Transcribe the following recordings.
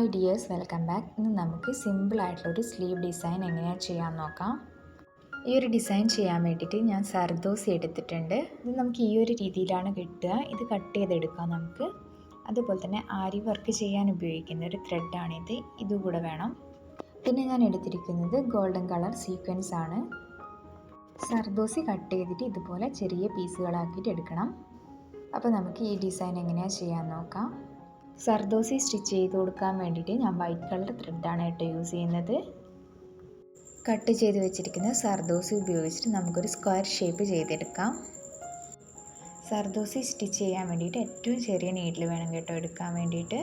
Hi dears, welcome back. ഇന്ന് നമുക്ക് സിമ്പിളായിട്ടുള്ളൊരു സ്ലീവ് ഡിസൈൻ എങ്ങനെയാണ് ചെയ്യാൻ നോക്കാം. ഈ ഒരു ഡിസൈൻ ചെയ്യാൻ വേണ്ടിയിട്ട് ഞാൻ സർദോസി എടുത്തിട്ടുണ്ട്. ഇത് നമുക്ക് ഈ ഒരു രീതിയിലാണ് കിട്ടുക. ഇത് കട്ട് ചെയ്തെടുക്കാം നമുക്ക്. അതുപോലെ തന്നെ ആരി വർക്ക് ചെയ്യാൻ ഉപയോഗിക്കുന്ന ഒരു ത്രെഡാണിത്, ഇതുകൂടെ വേണം. പിന്നെ ഞാൻ എടുത്തിരിക്കുന്നത് ഗോൾഡൻ കളർ സീക്വൻസ് ആണ്. സർദോസി കട്ട് ചെയ്തിട്ട് ഇതുപോലെ ചെറിയ പീസുകളാക്കിയിട്ട് എടുക്കണം. അപ്പോൾ നമുക്ക് ഈ ഡിസൈൻ എങ്ങനെയാണ് ചെയ്യാൻ നോക്കാം. സർദോസി സ്റ്റിച്ച് ചെയ്ത് കൊടുക്കാൻ വേണ്ടിയിട്ട് ഞാൻ വൈറ്റ് കളർ ത്രെഡാണ് യൂസ് ചെയ്യുന്നത്. കട്ട് ചെയ്ത് വെച്ചിരിക്കുന്ന സർദോസി ഉപയോഗിച്ചിട്ട് നമുക്കൊരു സ്ക്വയർ ഷേപ്പ് ചെയ്തെടുക്കാം. സർദോസി സ്റ്റിച്ച് ചെയ്യാൻ വേണ്ടിയിട്ട് ഏറ്റവും ചെറിയ നീഡിൽ വേണം എടുക്കാൻ വേണ്ടിയിട്ട്.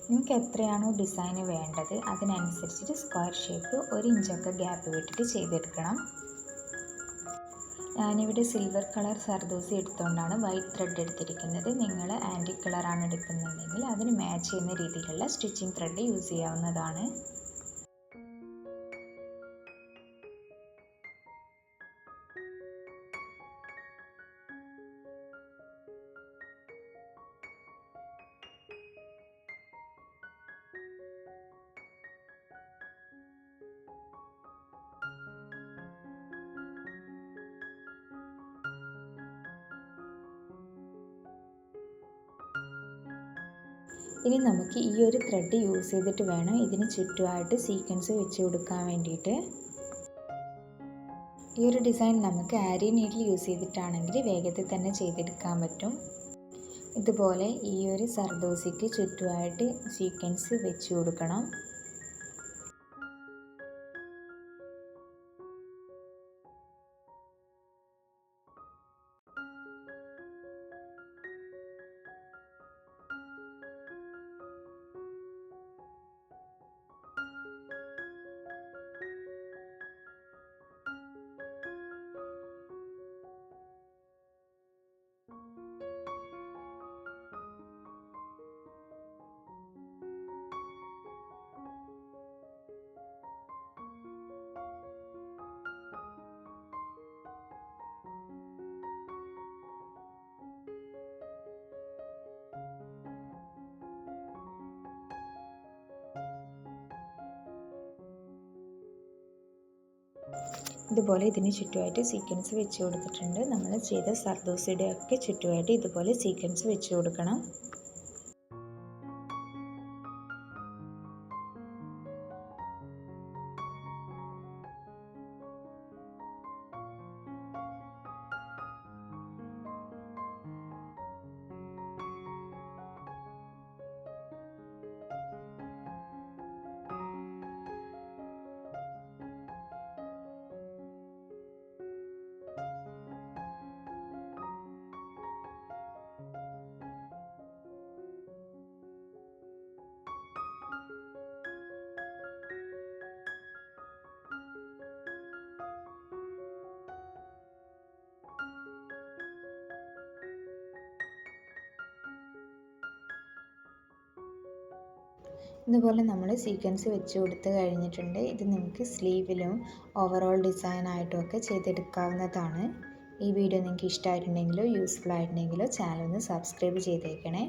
നിങ്ങൾക്ക് എത്രയാണോ ഡിസൈന് വേണ്ടത് അതിനനുസരിച്ചിട്ട് സ്ക്വയർ ഷേപ്പ് 1 ഇഞ്ചൊക്കെ ഗ്യാപ്പ് വിട്ടിട്ട് ചെയ്തെടുക്കണം. ഞാനിവിടെ സിൽവർ കളർ സർദോസി എടുത്തുകൊണ്ടാണ് വൈറ്റ് ത്രെഡ് എടുത്തിരിക്കുന്നത്. നിങ്ങൾ ആൻറ്റിക് കളറാണ് എടുക്കുന്നുണ്ടെങ്കിൽ അതിന് മാച്ച് ചെയ്യുന്ന രീതിയിലുള്ള സ്റ്റിച്ചിങ് ത്രെഡ് യൂസ് ചെയ്യാവുന്നതാണ്. ഇനി നമുക്ക് ഈ ഒരു ത്രെഡ് യൂസ് ചെയ്തിട്ട് വേണം ഇതിന് ചുറ്റുമായിട്ട് സീക്വൻസ് വെച്ച് കൊടുക്കാൻ വേണ്ടിയിട്ട്. ഈ ഒരു ഡിസൈൻ നമുക്ക് ആരി നീഡിൽ യൂസ് ചെയ്തിട്ടാണെങ്കിൽ വേഗത്തിൽ തന്നെ ചെയ്തെടുക്കാൻ പറ്റും. ഇതുപോലെ ഈ ഒരു സർദോസിക്ക് ചുറ്റുമായിട്ട് സീക്വൻസ് വെച്ച് കൊടുക്കണം. ഇതുപോലെ ഇതിന് ചുറ്റുമായിട്ട് സീക്വൻസ് വെച്ച് കൊടുത്തിട്ടുണ്ട്. നമ്മൾ ചെയ്ത സർദോസിയുടെ ഒക്കെ ചുറ്റുമായിട്ട് ഇതുപോലെ സീക്വൻസ് വെച്ച് കൊടുക്കണം. ഇതുപോലെ നമ്മൾ സീക്വൻസ് വെച്ച് കൊടുത്ത് കഴിഞ്ഞിട്ടുണ്ട്. ഇത് നിങ്ങൾക്ക് സ്ലീവിലും ഓവറോൾ ഡിസൈനായിട്ടും ഒക്കെ ചെയ്തെടുക്കാവുന്നതാണ്. ഈ വീഡിയോ നിങ്ങൾക്ക് ഇഷ്ടമായിട്ടുണ്ടെങ്കിലോ യൂസ്ഫുൾ ആയിട്ടുണ്ടെങ്കിലോ ചാനൽ ഒന്ന് സബ്സ്ക്രൈബ് ചെയ്തേക്കണേ.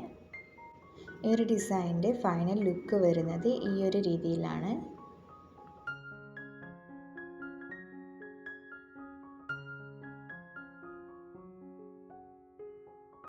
ഈ ഒരു ഡിസൈനിൻ്റെ ഫൈനൽ ലുക്ക് വരുന്നത് ഈ ഒരു രീതിയിലാണ്.